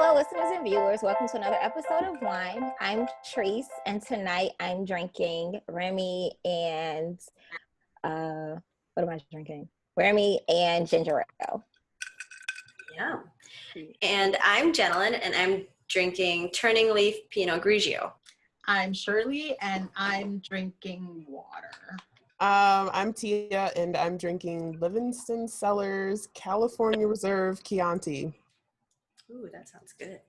Hello, listeners and viewers. Welcome to another episode of Wine. I'm Treese, and tonight I'm drinking Remy and what am I drinking? Remy and ginger ale. Yeah. And I'm Jenilyn, and I'm drinking Turning Leaf Pinot Grigio. I'm Shirley, and I'm drinking water. I'm Tia, and I'm drinking Livingston Cellars California Reserve Chianti. Ooh, that sounds good.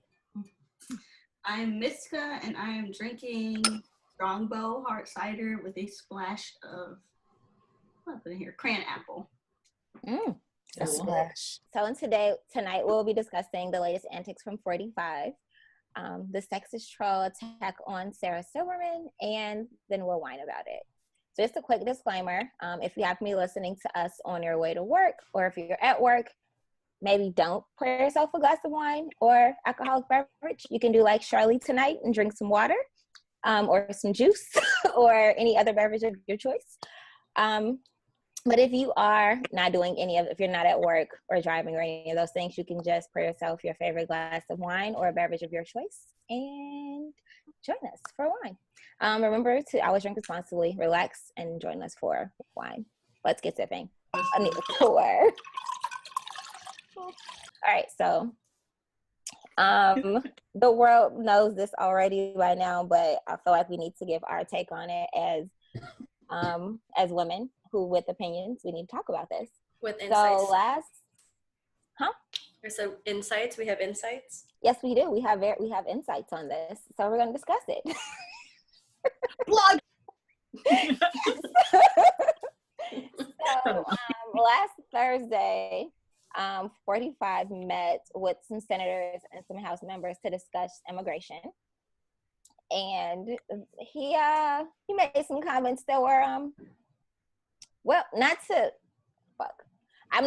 I'm Miska, and I am drinking Strongbow hard cider with a splash of, what put in here, cran apple. A splash. So tonight we'll be discussing the latest antics from 45, the sexist troll attack on Sarah Silverman, and then we'll whine about it. So just a quick disclaimer, if you happen to be listening to us on your way to work, or if you're at work, maybe don't pour yourself a glass of wine or alcoholic beverage. You can do like Charlie tonight and drink some water or some juice or any other beverage of your choice. But if you are not doing if you're not at work or driving or any of those things, you can just pour yourself your favorite glass of wine or a beverage of your choice and join us for wine. Remember to always drink responsibly, relax, and join us for wine. Let's get sipping. I need a pour. All right, so the world knows this already by now, but I feel like we need to give our take on it as women who with opinions. We need to talk about this. With insights. There's some insights. We have insights. Yes, we do. We have insights on this, so we're going to discuss it. Plug. So last Thursday, 45 met with some senators and some House members to discuss immigration, and he made some comments that were I'm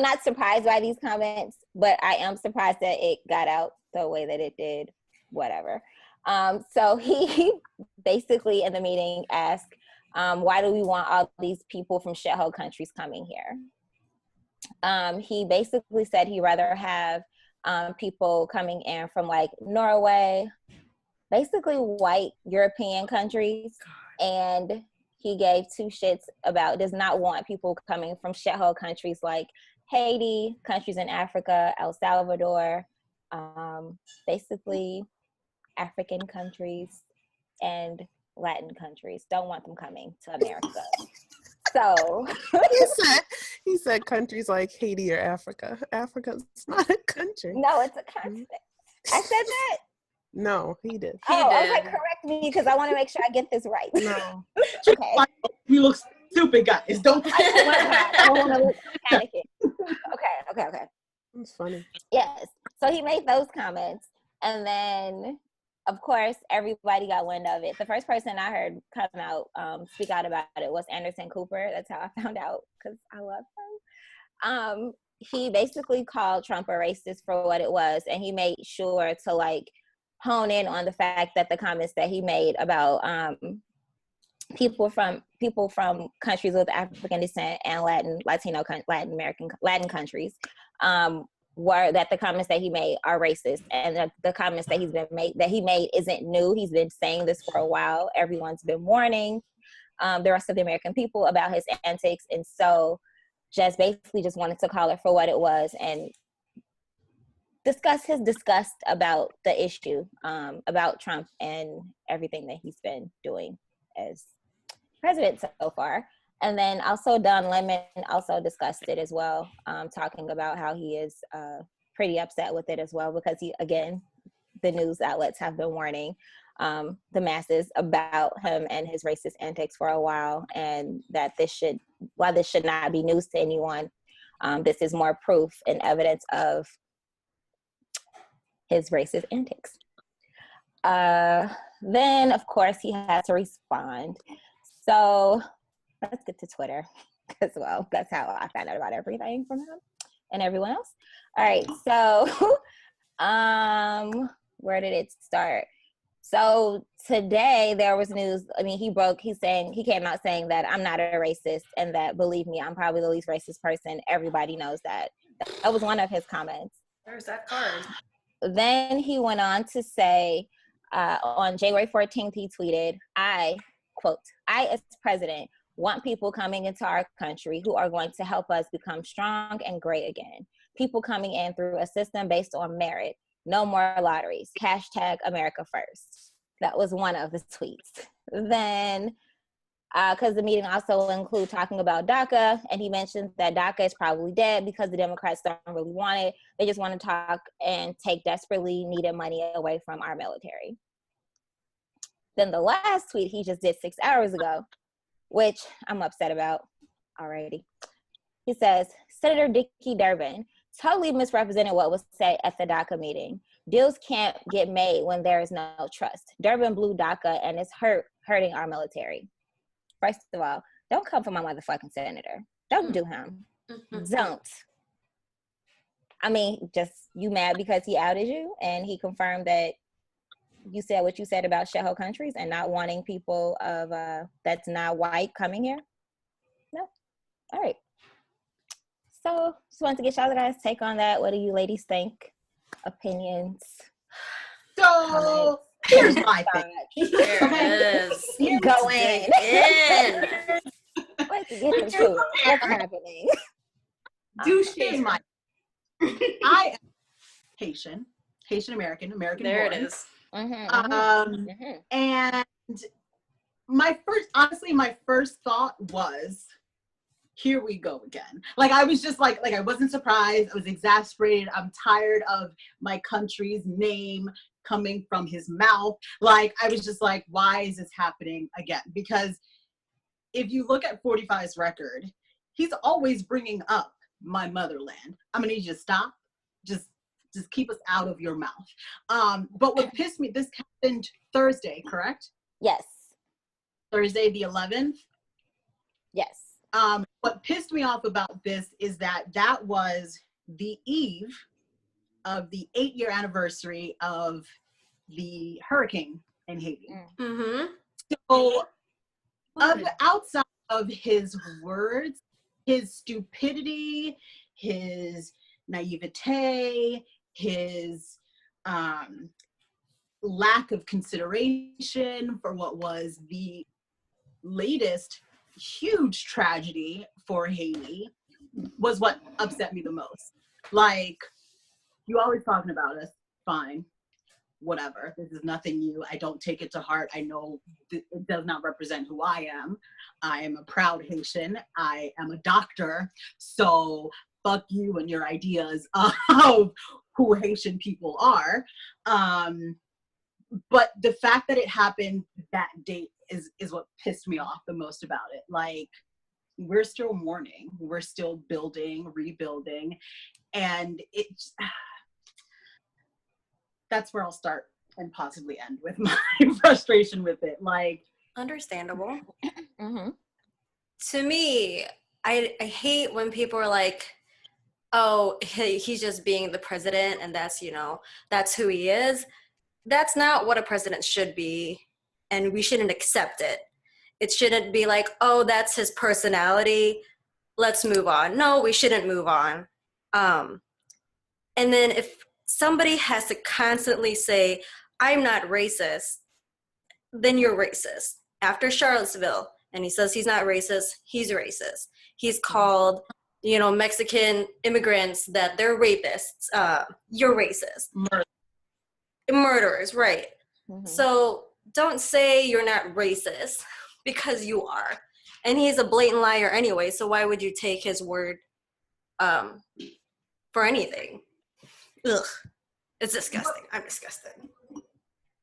not surprised by these comments, but I am surprised that it got out the way that it did. Whatever. So he basically in the meeting asked, why do we want all these people from shithole countries coming here? He basically said he'd rather have people coming in from like Norway, basically white European countries, and he gave two shits about does not want people coming from shithole countries like Haiti, countries in Africa, El Salvador, basically African countries and Latin countries. Don't want them coming to America. So he said countries like Haiti or Africa. Africa's not a country. No, it's a continent. I said that? No, he did. Okay, correct me because I want to make sure I get this right. No. Okay. We look stupid, guys. Don't. I don't want to look panicking. Okay. It's funny. Yes. So he made those comments, and then, of course, everybody got wind of it. The first person I heard come out, speak out about it was Anderson Cooper. That's how I found out because I love him. He basically called Trump a racist for what it was, and he made sure to like hone in on the fact that the comments that he made about people from countries with African descent and Latin countries were that the comments that he made are racist, and the comments that he made isn't new. He's been saying this for a while. Everyone's been warning the rest of the American people about his antics, and so just basically just wanted to call it for what it was and discuss his disgust about the issue, about Trump and everything that he's been doing as president so far. And then also Don Lemon also discussed it as well, talking about how he is pretty upset with it as well because the news outlets have been warning the masses about him and his racist antics for a while, and that while this should not be news to anyone, this is more proof and evidence of his racist antics. Then, of course, he had to respond. So let's get to Twitter as well. That's how I found out about everything from him and everyone else. All right, so where did it start? So today there was news. I mean, he came out saying that I'm not a racist and that, believe me, I'm probably the least racist person. Everybody knows that. That was one of his comments. There's that card. Then he went on to say, on January 14th, he tweeted, I, quote, I as president want people coming into our country who are going to help us become strong and great again. People coming in through a system based on merit. No more lotteries. Hashtag America first. That was one of his tweets. Then, because the meeting also include talking about DACA, and he mentioned that DACA is probably dead because the Democrats don't really want it. They just want to talk and take desperately needed money away from our military. Then the last tweet he just did 6 hours ago, which I'm upset about already. He says, Senator Dickey Durbin totally misrepresented what was said at the DACA meeting. Deals can't get made when there is no trust. Durbin blew DACA and it's hurting our military. First of all, don't come for my motherfucking senator. Don't do him. Don't. I mean, just you mad because he outed you and he confirmed that you said what you said about shithole countries and not wanting people of that's not white coming here? No. All right. So just wanted to get y'all guys' take on that. What do you ladies think? Opinions? So here's my thing. There it is. Go in. Let's get into it. What's happening? Here's my I am Haitian American There born. it is. And my first thought was, here we go again. Like I was just like I wasn't surprised. I was exasperated. I'm tired of my country's name coming from his mouth. Like I was just like, why is this happening again? Because if you look at 45's record, he's always bringing up my motherland. I'm gonna need you to stop. Just keep us out of your mouth. But what pissed me, this happened Thursday, correct? Yes. Thursday the 11th? Yes. What pissed me off about this is that was the eve of the 8-year anniversary of the hurricane in Haiti. Mm-hmm. So outside of his words, his stupidity, his naivete, his lack of consideration for what was the latest huge tragedy for Haiti was what upset me the most. Like, you always talking about us, fine, whatever. This is nothing new. I don't take it to heart. I know it does not represent who I am. I am a proud Haitian. I am a doctor. So fuck you and your ideas of who Haitian people are. But the fact that it happened that date is what pissed me off the most about it. Like, we're still mourning. We're still building, rebuilding. And it's, that's where I'll start and possibly end with my frustration with it. Like, Understandable. Mm-hmm. To me, I hate when people are like, oh, he's just being the president and that's, that's who he is. That's not what a president should be, and we shouldn't accept it. It shouldn't be like, oh, that's his personality, let's move on. No, we shouldn't move on. And then if somebody has to constantly say, I'm not racist, then you're racist. After Charlottesville, and he says he's not racist, he's racist. He's called, Mexican immigrants that they're rapists. You're racist. Murderers, right. Mm-hmm. So don't say you're not racist because you are. And he's a blatant liar anyway, so why would you take his word for anything? Ugh. It's disgusting. I'm disgusted.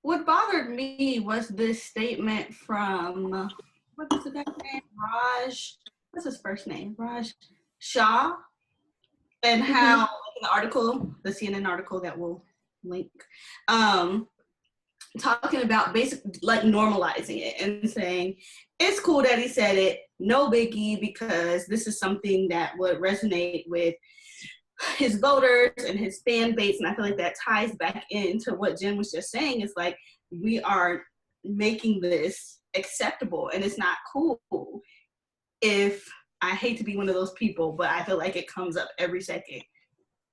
What bothered me was this statement from, what is the guy's name? Raj, what's his first name? Raj Shah. And how, in the article, the CNN article that we'll link, talking about basically like normalizing it and saying it's cool that he said it, no biggie, because this is something that would resonate with his voters and his fan base. And I feel like that ties back into what Jen was just saying. It's like, we are making this acceptable and it's not cool. If I hate to be one of those people, but I feel like it comes up every second.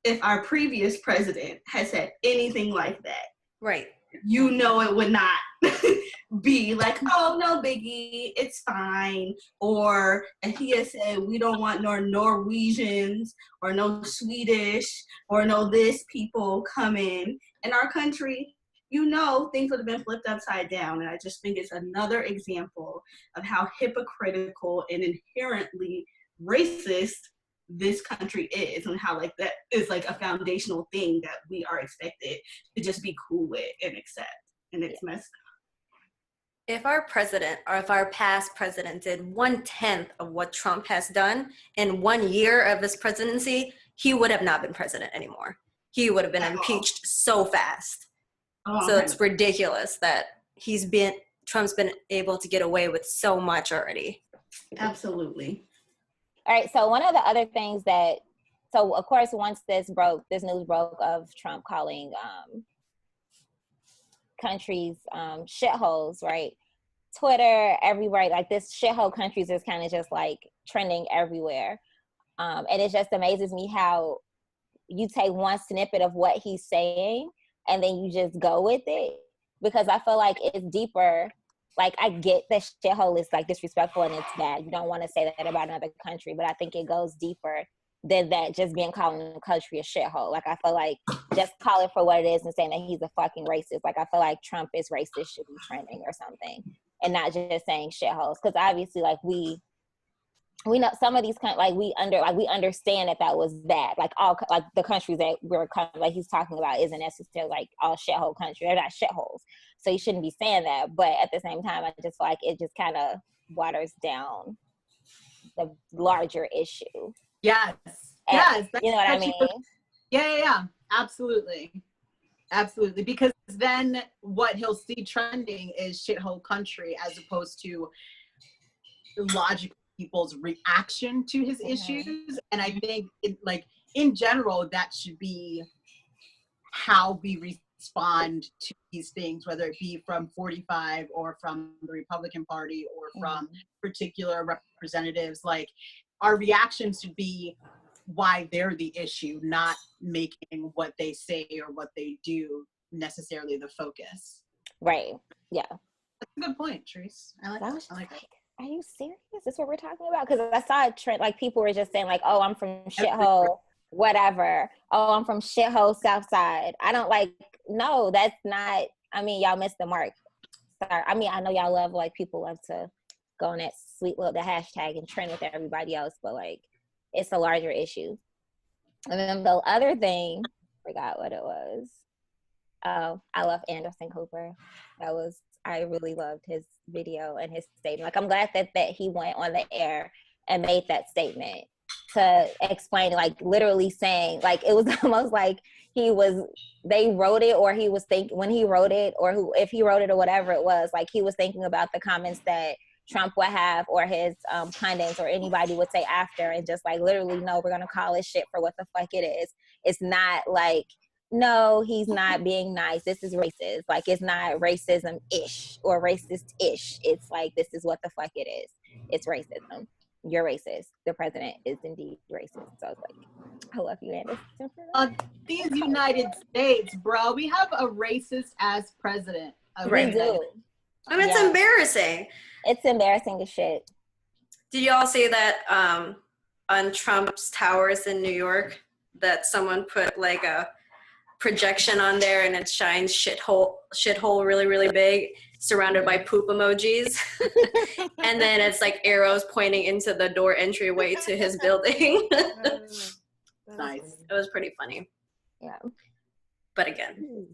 if our previous president had said anything like that. Right. You know it would not be like, oh, no biggie, it's fine. Or if he had said, we don't want no Norwegians or no Swedish or no this people coming in our country, you know, things would have been flipped upside down. And I just think it's another example of how hypocritical and inherently racist this country is, and how like that is like a foundational thing that we are expected to just be cool with and accept, and it's messed up. If our president, or if our past president, did 1/10 of what Trump has done in 1 year of his presidency, he would have not been president anymore. He would have been impeached so fast. So it's ridiculous that Trump's been able to get away with so much already. Absolutely. All right, so one of the other things so of course, once this news broke of Trump calling countries shitholes, right? Twitter, everywhere, like this shithole countries is kind of just like trending everywhere. And it just amazes me how you take one snippet of what he's saying and then you just go with it, because I feel like it's deeper. Like, I get that shithole is like disrespectful and it's bad. You don't want to say that about another country, but I think it goes deeper than that, just being calling a country a shithole. Like, I feel like just call it for what it is and saying that he's a fucking racist. Like, I feel like Trump is racist should be trending or something, and not just saying shitholes. Because obviously, like, we know some of these we understand that was bad. Like, all like the countries that we're like he's talking about isn't necessarily like all shithole countries. They're not shitholes, so you shouldn't be saying that. But at the same time, I just feel like it just kind of waters down the larger issue. Yes. And, yes. You know what I mean? Yeah. Absolutely. Absolutely. Because then what he'll see trending is shithole country, as opposed to logical people's reaction to his issues. And I think in general, that should be how we respond to these things, whether it be from 45 or from the Republican Party or from particular representatives. Like, our reaction should be why they're the issue, not making what they say or what they do necessarily the focus. Right. Yeah. That's a good point, Therese. I like that. Are you serious? This is what we're talking about? Because I saw a trend, like people were just saying like, oh, I'm from shithole, whatever. Oh, I'm from shithole Southside. I don't no, that's not, I mean, y'all missed the mark. Sorry. I mean, I know y'all love, like, people love to go on that sweet little, the hashtag and trend with everybody else, but like, it's a larger issue. And then the other thing, forgot what it was. Oh, I love Anderson Cooper. I really loved his video and his statement. Like, I'm glad that he went on the air and made that statement to explain, like, literally saying, like, it was almost like they wrote it, or he was thinking when he wrote it, or if he wrote it or whatever it was, like, he was thinking about the comments that Trump would have, or his pundits or anybody would say after, and just like, literally, no, we're gonna call this shit for what the fuck it is. It's not like, no, he's not being nice, this is racist. Like, it's not racism-ish or racist-ish. It's like, this is what the fuck it is. It's racism. You're racist. The president is indeed racist. So I was like, I love you, Anderson. These United States, bro, we have a racist-ass president. We do. I mean, it's embarrassing. It's embarrassing as shit. Did you all see that on Trump's towers in New York, that someone put like a projection on there and it shines shithole really, really big, surrounded by poop emojis. And then it's like arrows pointing into the door entryway to his building. Nice. It was pretty funny. Yeah. But again,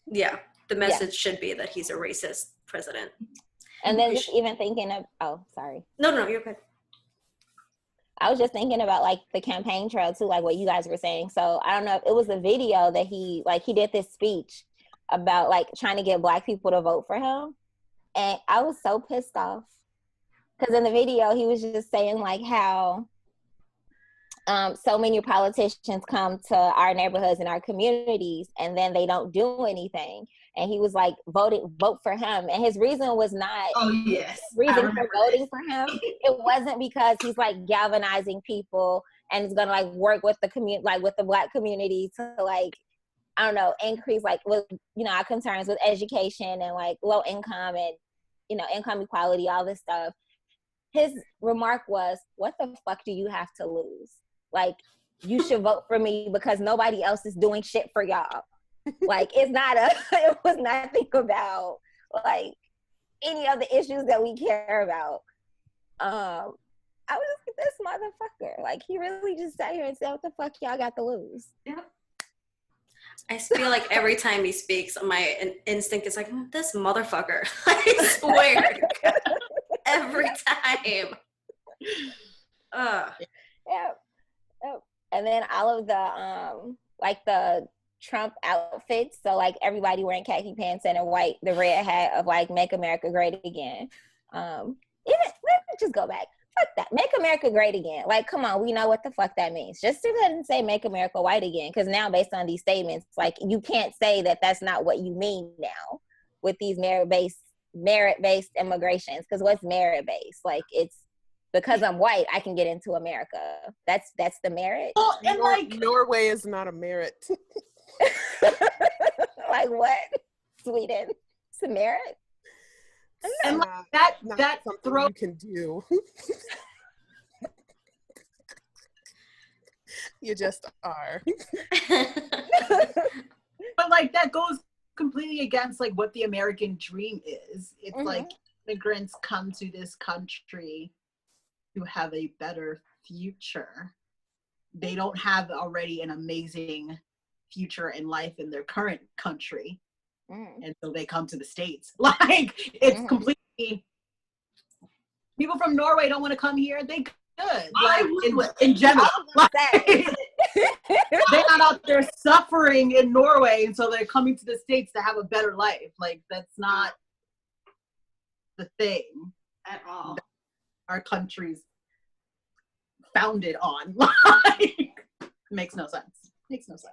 yeah, the message should be that he's a racist president. And then just even thinking of, oh, sorry. No, you're good. I was just thinking about like the campaign trail too, like what you guys were saying. So I don't know if it was a video that he did this speech about like trying to get Black people to vote for him. And I was so pissed off because in the video, he was just saying like how so many politicians come to our neighborhoods and our communities and then they don't do anything. And he was like, vote for him. And his reason was not, yes, reason for voting for him. It wasn't because he's like galvanizing people and is gonna like work with the community, like with the Black community to like, I don't know, increase like with, you know, our concerns with education and like low income and, you know, income equality, all this stuff. His remark was, what the fuck do you have to lose? Like, you should vote for me because nobody else is doing shit for y'all. Like, it was nothing about like any of the issues that we care about. I was just this motherfucker. Like, he really just sat here and said, what the fuck y'all got to lose? Yeah. I feel like every time he speaks, my instinct is like, this motherfucker. I swear. Every time. Yeah. And then all of the like the Trump outfits, so like everybody wearing khaki pants and the red hat of like Make America Great Again. Even let me just go back. Fuck that. Make America Great Again. Like, come on, we know what the fuck that means. Just go ahead and say Make America White Again, because now based on these statements, like, you can't say that that's not what you mean now with these merit-based immigrations. Because what's merit-based? Like, it's because I'm white, I can get into America. That's the merit. Well, and like Norway is not a merit. Like what? Sweden? It's a merit? And like that something you can do. You just are. But like that goes completely against like what the American dream is. It's like immigrants come to this country to have a better future. They don't have already an amazing future in life in their current country. And so they come to the States. Like, it's completely, people from Norway don't want to come here. They could, like, in general. Like, they're not out there suffering in Norway, and so they're coming to the States to have a better life. Like, that's not the thing at all. Our country's founded on. Like, makes no sense. Makes no sense.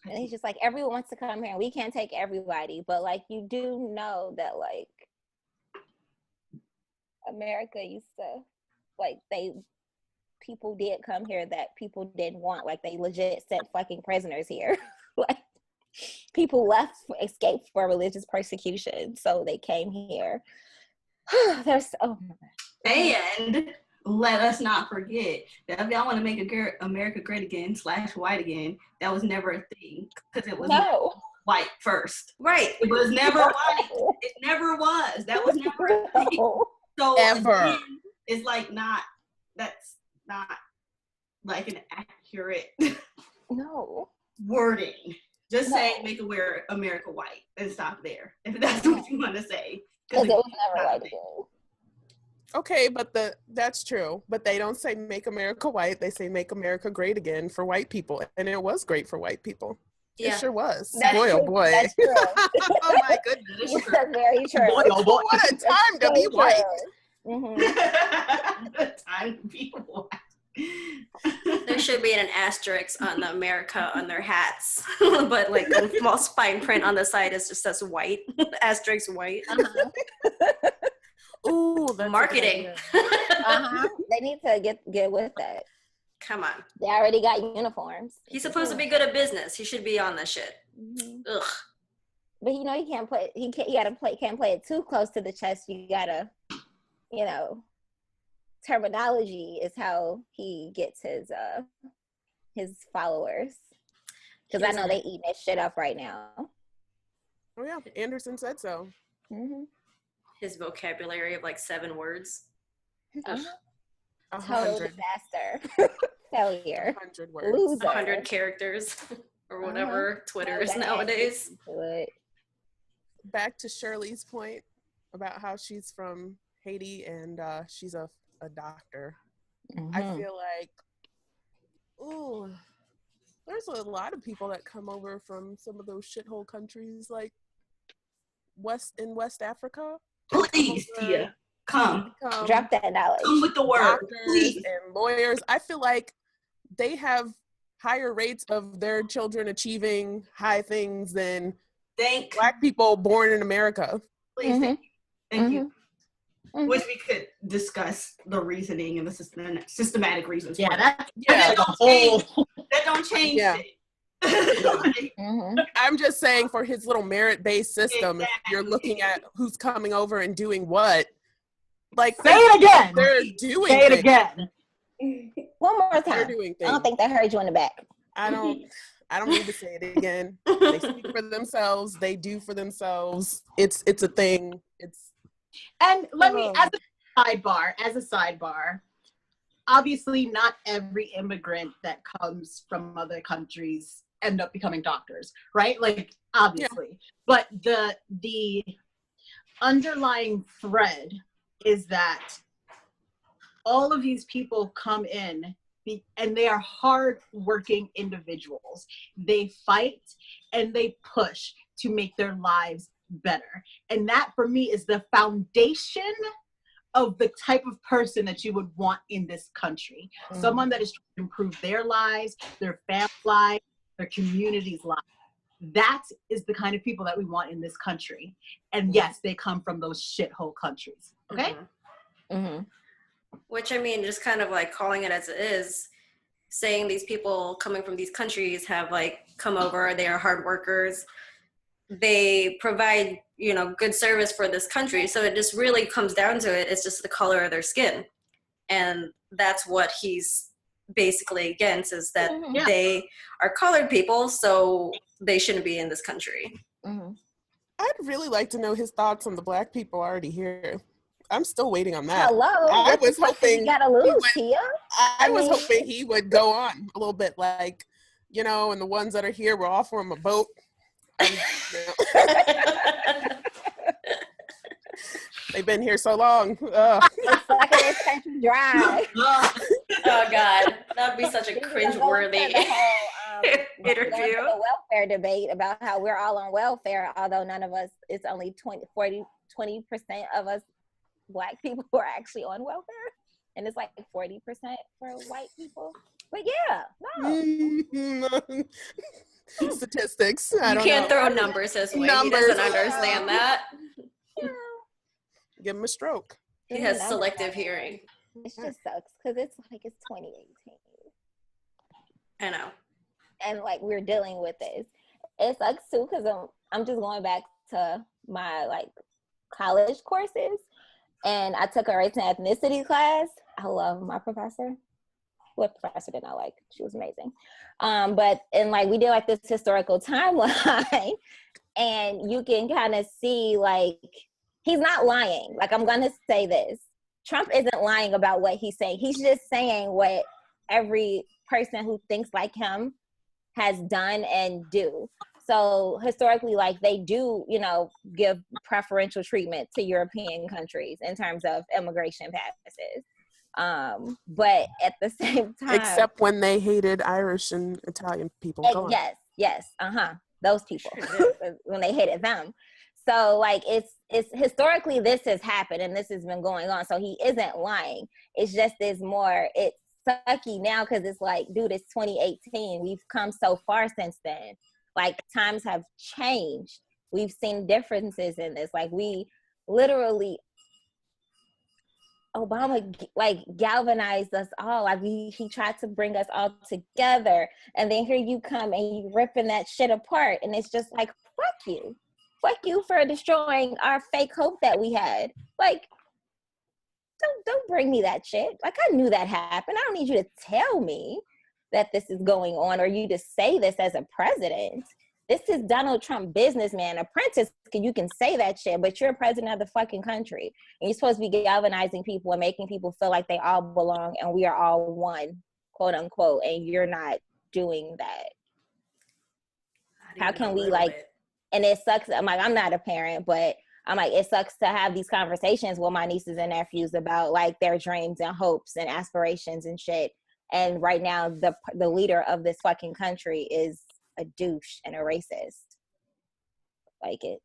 And he's just like, everyone wants to come here and we can't take everybody, but like, you do know that like America used to, like, people did come here that people didn't want. Like, they legit sent fucking prisoners here. Like, people left, escaped for religious persecution, so they came here. There's And let us not forget that if y'all want to make America great again / white again, that was never a thing, because it was white first. Right. It was never white. It never was. That was never a thing. So Ever. Again, it's like that's not like an accurate wording. Just say make America white and stop there, if that's what you want to say. Because it was never white again. Okay, but that's true. But they don't say make America white. They say make America great again for white people. And it was great for white people. Yeah. It sure was. Boy, oh boy. That's true. Oh my goodness. That's very true. Boy, oh boy. What a time to be white. Time to be white. There should be an asterisk on the America on their hats, but like the most fine print on the side is just says white. Asterisk white. Ooh, that's marketing. They need to get with that. Come on. They already got uniforms. He's supposed to be good at business. He should be on this shit. Ugh. But you know, can't play it too close to the chest. You gotta, you know, terminology is how he gets his followers. Because I know they eating that shit up right now. Oh yeah, Anderson said so. His vocabulary of like 7 words. Total disaster. Failure. 100 words. Loser. 100 characters or whatever Twitter is nowadays. Back to Shirley's point about how she's from Haiti and she's a doctor. I feel like, there's a lot of people that come over from some of those shithole countries like West Africa. Please, Tia, come. Drop that knowledge. Come with the word, please. And lawyers. I feel like they have higher rates of their children achieving high things than Black people born in America. Please, thank you. which we could discuss the reasoning and the systematic reasons. Yeah, for that's that. That don't change Yeah. it. I'm just saying, for his little merit-based system, if you're looking at who's coming over and doing what, like, say it again. They're doing Say it things. again. One more They're time. doing I things. don't think they heard you in the back. I don't need to say it again. They speak for themselves. They do for themselves. It's a thing. And let me, as a sidebar, obviously not every immigrant that comes from other countries end up becoming doctors, right? Like, obviously. Yeah. But the underlying thread is that all of these people come in and they are hard-working individuals. They fight and they push to make their lives better. And that, for me, is the foundation of the type of person that you would want in this country. Someone that is trying to improve their lives, their family lives, their community's lives. That is the kind of people that we want in this country. And yes, they come from those shithole countries. Okay? Which, I mean, just kind of like calling it as it is, saying these people coming from these countries have like come over, they are hard workers, they provide, you know, good service for this country. So it just really comes down to it. It's just the color of their skin. And that's what he's basically against, is that they are colored people, so they shouldn't be in this country. I'd really like to know his thoughts on the Black people already here. I'm still waiting on that. Hello. I was hoping hoping he would go on a little bit, like, you know, and the ones that are here, we'll offer him a boat. They've been here so long. Sucking this country dry. Oh God, that'd be such a cringe-worthy interview. The welfare debate about how we're all on welfare, although none of us, it's only 20% of us Black people who are actually on welfare, and it's like 40% for white people. But yeah, no. Statistics. You can't throw numbers his way. He doesn't understand that. Yeah. Give him a stroke. He has selective hearing. It just sucks because it's like it's 2018. I know. And like we're dealing with this. It sucks too because I'm just going back to my like college courses, and I took a race and ethnicity class. I love my professor. What professor did I like? She was amazing. But like we did like this historical timeline, and you can kind of see like he's not lying. Like, I'm gonna say this: Trump isn't lying about what he's saying. He's just saying what every person who thinks like him has done and do. So historically, like they do, you know, give preferential treatment to European countries in terms of immigration passes. But at the same time, except when they hated Irish and Italian people. Yes, those people when they hated them. So like it's historically this has happened and this has been going on. So he isn't lying. It's just it's sucky now because it's like, dude, it's 2018. We've come so far since then. Like times have changed. We've seen differences in this. Like we literally, Obama like galvanized us all. Like he tried to bring us all together, and then here you come and you ripping that shit apart, and it's just like fuck you for destroying our fake hope that we had. Like, don't bring me that shit. Like I knew that happened. I don't need you to tell me that this is going on, or you to say this as a president. This is Donald Trump, businessman, apprentice. You can say that shit, but you're president of the fucking country. And you're supposed to be galvanizing people and making people feel like they all belong and we are all one, quote unquote, and you're not doing that. How can we and it sucks. I'm like, I'm not a parent, but I'm like, it sucks to have these conversations with my nieces and nephews about like their dreams and hopes and aspirations and shit. And right now, the leader of this fucking country is a douche and a racist. Like it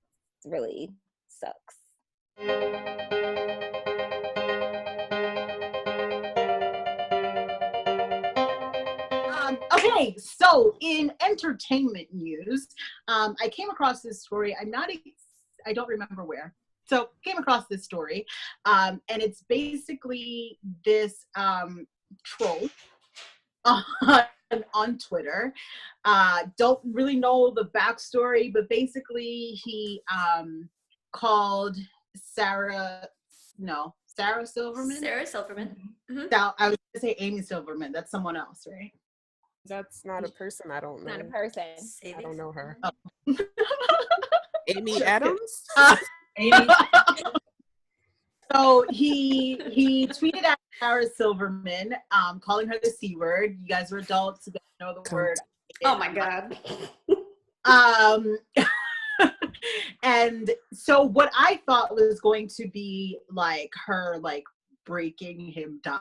really sucks. Okay, so in entertainment news, I came across this story. I don't remember where. So came across this story, and it's basically this troll on Twitter. Don't really know the backstory, but basically he called Sarah Silverman. Sarah Silverman. Mm-hmm. I was gonna say Amy Silverman. That's someone else, right? That's not a person. I don't know. Not a person. I don't know her. Oh. Amy Adams? Amy. So he tweeted at Sarah Silverman, calling her the C word. You guys are adults, you guys know the word. Oh my God. And so what I thought was going to be like her like breaking him down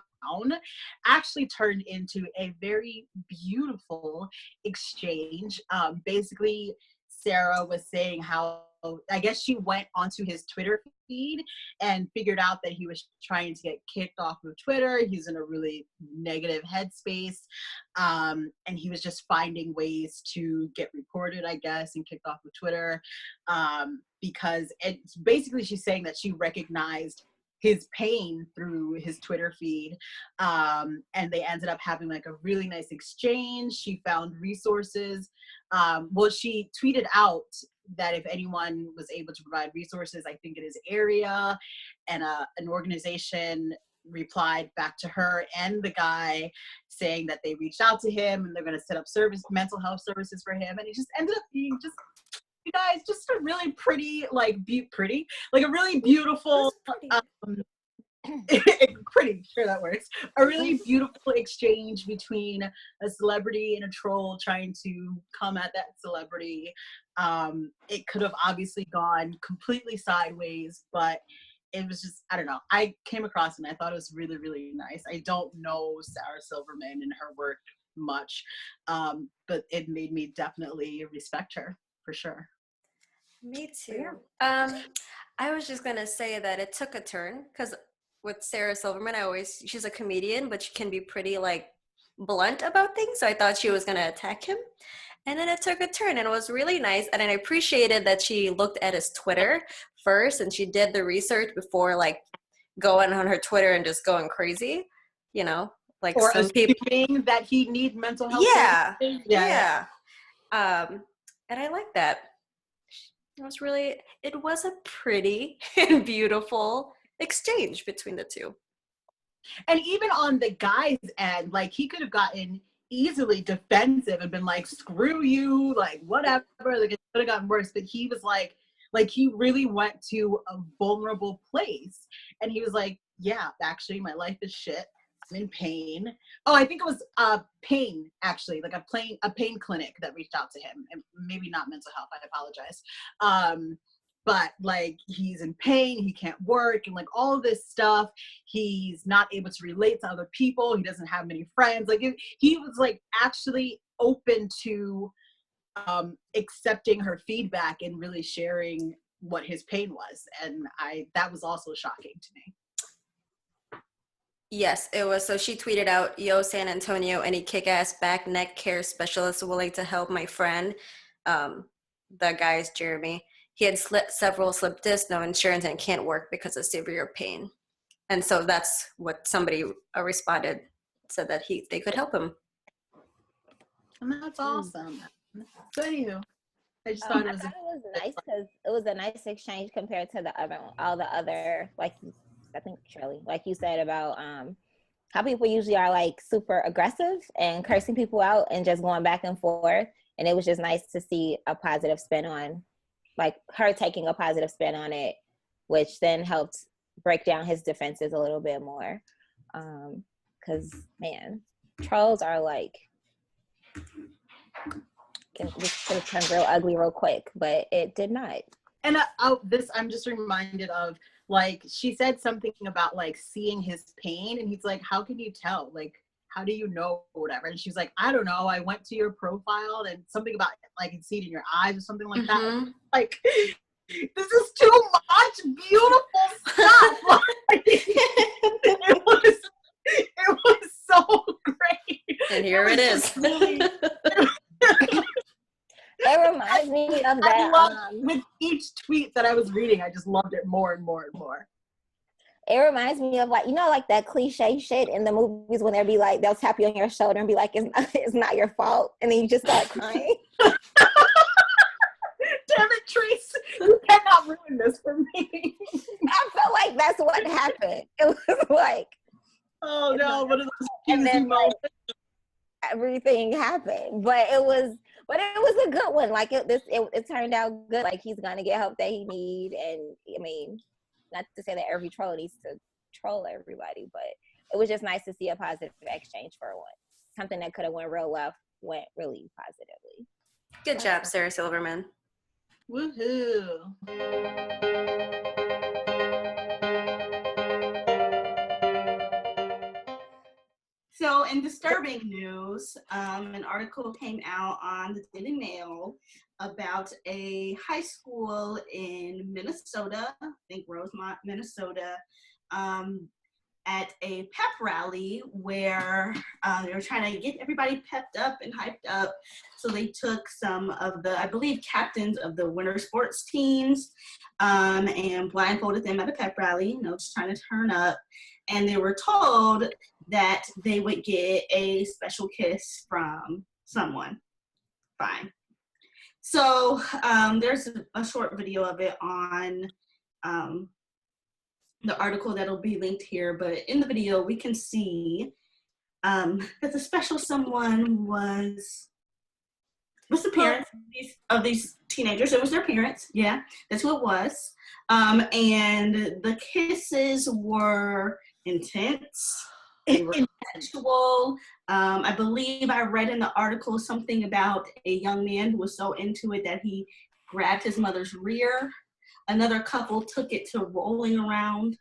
actually turned into a very beautiful exchange. Basically Sarah was saying how, I guess she went onto his Twitter feed and figured out that he was trying to get kicked off of Twitter. He's in a really negative headspace. And he was just finding ways to get reported, I guess, and kicked off of Twitter. Because it's basically she's saying that she recognized his pain through his Twitter feed. And they ended up having like a really nice exchange. She found resources. Well, she tweeted out that if anyone was able to provide resources, I think in his area, and an organization replied back to her and the guy saying that they reached out to him and they're going to set up mental health services for him. And it just ended up being just, you guys, just a really pretty, like a really beautiful, pretty, sure that works. A really beautiful exchange between a celebrity and a troll trying to come at that celebrity. It could have obviously gone completely sideways, but it was just, I don't know. I came across it and I thought it was really, really nice. I don't know Sarah Silverman and her work much, but it made me definitely respect her for sure. Me too. I was just gonna say that it took a turn because with Sarah Silverman, she's a comedian, but she can be pretty like blunt about things. So I thought she was gonna attack him. And then it took a turn and it was really nice. And I appreciated that she looked at his Twitter first and she did the research before like going on her Twitter and just going crazy, you know, like or some people that he needs mental health. Yeah. And I like that. It was a pretty and beautiful exchange between the two. And even on the guy's end, like he could have gotten easily defensive and been like, screw you, like whatever, like it could have gotten worse. But he was like he really went to a vulnerable place and he was like, yeah, actually my life is shit. I'm in pain. Oh, I think it was pain actually, like a pain clinic that reached out to him, and maybe not mental health, I apologize. But like he's in pain, he can't work and like all of this stuff. He's not able to relate to other people. He doesn't have many friends. Like he was like actually open to accepting her feedback and really sharing what his pain was. And that was also shocking to me. Yes, it was. So she tweeted out, yo, San Antonio, any kick-ass back neck care specialist willing to help my friend? The guy's Jeremy. He had several slip discs, no insurance, and can't work because of severe pain. And so that's what somebody responded, said that they could help him. And that's awesome. So anywho, I just thought it was nice because it was a nice exchange compared to all the other, like I think Shirley, like you said about how people usually are like super aggressive and cursing people out and just going back and forth. And it was just nice to see a positive spin on, like her taking a positive spin on it, which then helped break down his defenses a little bit more. Because man, trolls are like, this could have turned real ugly real quick, but it did not. And I'm just reminded of, like, she said something about like seeing his pain, and he's like, how can you tell? Like, how do you know, or whatever? And she's like, I don't know. I went to your profile and something about like I can see it in your eyes or something like that. Like, this is too much beautiful stuff. Like, it was so great. And here it is. It reminded reminds me of I that. loved, with each tweet that I was reading, I just loved it more and more and more. It reminds me of like, you know, like that cliche shit in the movies when they'll be like, they'll tap you on your shoulder and be like, it's not your fault. And then you just start crying. Damn it, Trace. You cannot ruin this for me. I feel like that's what happened. It was like, oh no, one of those and then moments. Everything happened. But it was a good one. Like it turned out good. Like he's gonna get help that he need. And I mean, not to say that every troll needs to troll everybody, but it was just nice to see a positive exchange for once. Something that could have went real left went really positively. Good job, Sarah Silverman. Woohoo. So, in disturbing news, an article came out on the Daily Mail about a high school in Minnesota, I think Rosemont, Minnesota, at a pep rally where they were trying to get everybody pepped up and hyped up. So they took some of the, I believe, captains of the winter sports teams and blindfolded them at a pep rally, just trying to turn up. And they were told that they would get a special kiss from someone. Fine. So there's a short video of it on the article that'll be linked here, but in the video we can see that the special someone was the parents of these teenagers. It was their parents, yeah, that's who it was. And the kisses were intense, they were sexual. I believe I read in the article something about a young man who was so into it that he grabbed his mother's rear. Another couple took it to rolling around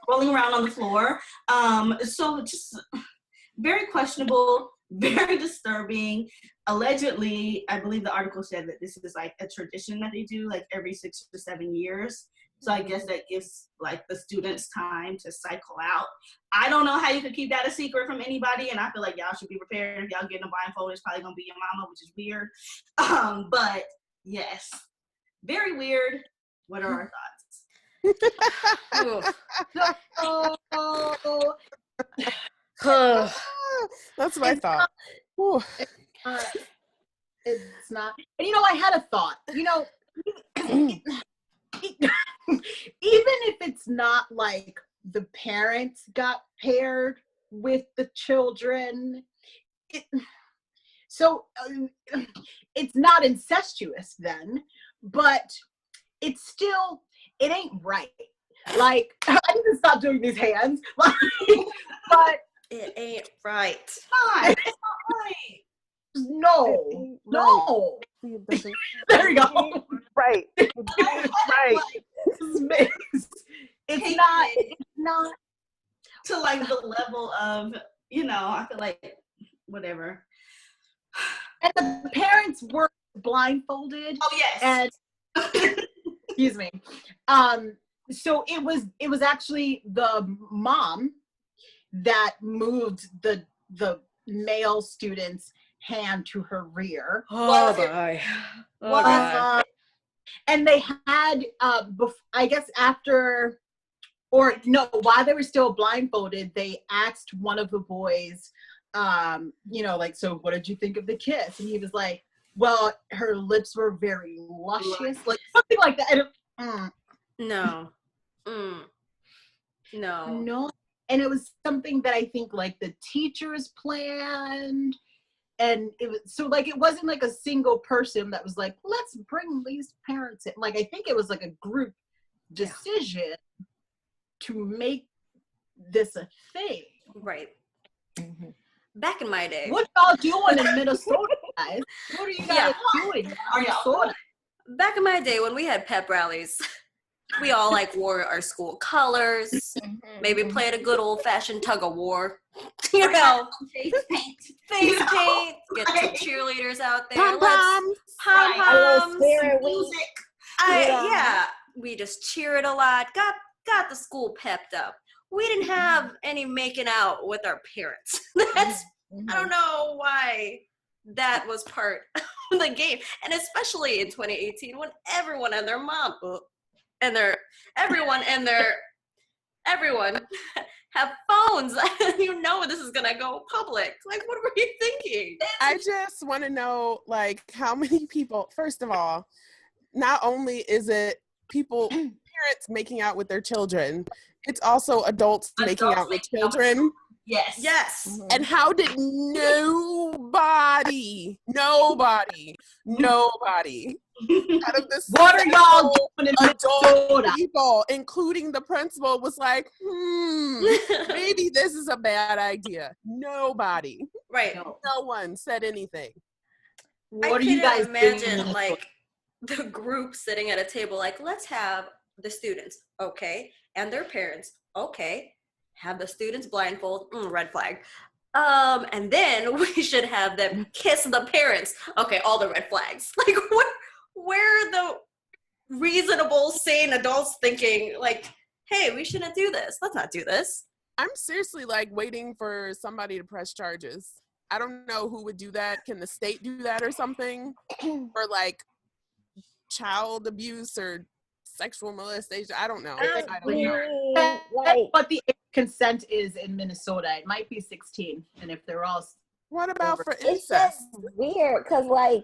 on the floor. So just very questionable, very disturbing. Allegedly, I believe the article said that this is like a tradition that they do like every 6 to 7 years. So I guess that gives like the students time to cycle out. I don't know how you could keep that a secret from anybody, and I feel like y'all should be prepared. If y'all getting a blindfold, it's probably gonna be your mama, which is weird. But yes, very weird. What are our thoughts? That's my thought. It's not. And I had a thought. Even if it's not like the parents got paired with the children, it's not incestuous then, but it ain't right. Like, I need to stop doing these hands. But it ain't right. It's not right. No. There you go. Right. Right. It's not to like the level of, I feel like whatever. And the parents were blindfolded. Oh yes. And excuse me. So it was actually the mom that moved the male student's hand to her rear. Oh boy. And they had, I guess after, or no, while they were still blindfolded, they asked one of the boys, like, so what did you think of the kiss? And he was like, well, her lips were very luscious, like something like that. No. No. And it was something that I think like the teachers planned. And it was so like it wasn't like a single person that was like, let's bring these parents in. Like I think it was like a group decision to make this a thing. Right. Mm-hmm. Back in my day. What y'all doing in Minnesota, guys? What are you guys doing in Minnesota? Back in my day when we had pep rallies, we all like wore our school colors, maybe played a good old fashioned tug of war. Face paint, get some cheerleaders out there. Pom-poms. Music. We just cheered a lot, got the school pepped up. We didn't have any making out with our parents. I don't know why that was part the game. And especially in 2018 when everyone and their mom and everyone have phones. You know this is gonna go public. Like, what were you thinking? I just want to know, like, how many people, first of all, not only is it parents making out with their children, it's also adults making out with children. Yes. And how did nobody out of the what are y'all doing in adult Minnesota? people, including the principal, was like, maybe this is a bad idea? Nobody. Right. No one said anything. What are you guys imagine doing? like the group sitting at a table, like, let's have the students, okay, and their parents, okay, have the students blindfold, red flag. And then we should have them kiss the parents. Okay, all the red flags. Like, where are the reasonable, sane adults thinking, like, hey, we shouldn't do this. Let's not do this. I'm seriously, like, waiting for somebody to press charges. I don't know who would do that. Can the state do that or something? Or, like, child abuse or sexual molestation? I don't know. But the consent is in Minnesota. It might be 16, and if they're all. What about for It's incest? just weird because, why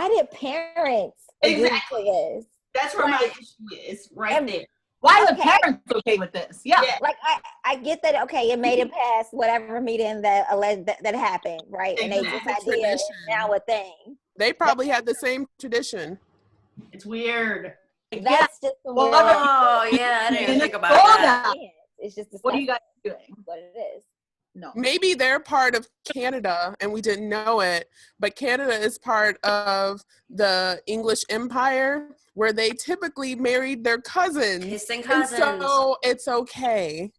did parents Exactly. agree to this? That's where my issue is, right there. Why are the parents okay with this? Yeah. Like, I get that. Okay, it made it past whatever meeting that happened, right? And they just idea is now a thing. They probably had the same tradition. It's weird. That's just the weird. Oh yeah, I didn't even think about that. It's just what are you guys doing? What it is. No. Maybe they're part of Canada and we didn't know it, but Canada is part of the English Empire where they typically married their cousins. Kissing cousins. And so it's okay.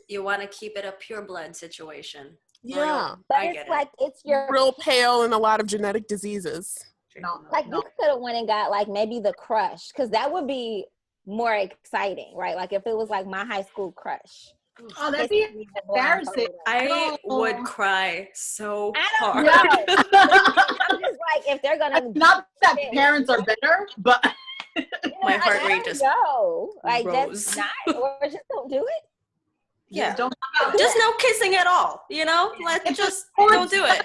You want to keep it a pure blood situation. Yeah. But it's like, it's your real pale and a lot of genetic diseases. No. You could have went and got like maybe the crush, because that would be more exciting, right? Like if it was like my high school crush. Oh, that'd be embarrassing. I would cry so hard. I'm just like, if they're gonna, not that parents are better, but my heart rate just like rose. just not, or just don't do it. Yeah, just no kissing at all. You know, like just don't do it.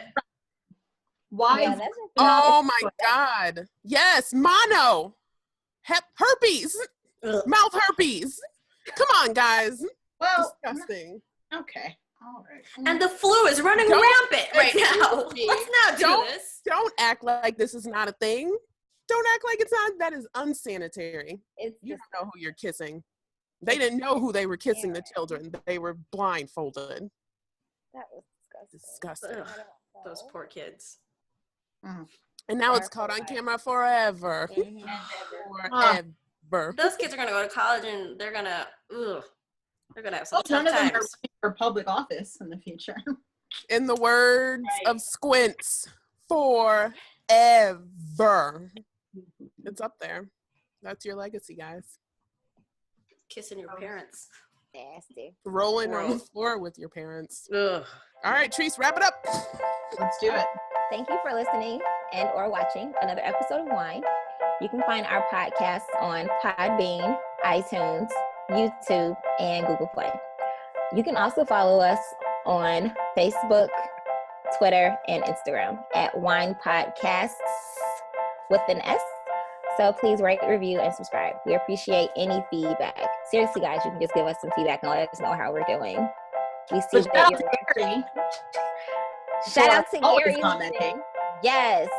Why? Yeah, oh my God! Yes, mono, herpes, mouth herpes. Come on, guys. Well, disgusting. Okay. All right. And the flu is running rampant right now. Let's not do this. Don't act like this is not a thing. Don't act like it's not. That is unsanitary. You don't know who you're kissing. They didn't know who they were kissing the children. They were blindfolded. That was disgusting. Ugh, those poor kids. And now it's caught on camera forever. Forever. Those kids are gonna go to college and they're gonna have some tough none of them are times. running for public office in the future. In the words of Squints, forever. It's up there. That's your legacy, guys. Kissing your parents. Nasty. Rolling on the floor with your parents. Ugh. All right, Treese, wrap it up. Let's do it. Thank you for listening and or watching another episode of W.I.N.E. You can find our podcast on Podbean, iTunes, YouTube, and Google Play. You can also follow us on Facebook, Twitter, and Instagram at W.I.N.E Podcasts with an S. So please rate, review, and subscribe. We appreciate any feedback. Seriously, guys, you can just give us some feedback and let us know how we're doing. We see that you're Gary. Shout out to Gary. Commenting. Yes.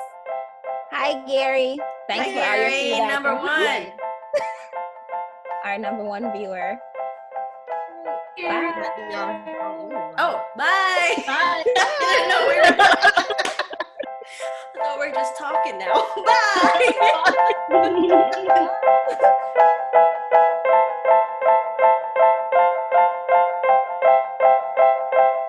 Hi, Gary. Thanks for all your feedback. Number one. Our number one viewer. Bye. Oh, bye. Bye. I thought we were just talking now. Bye.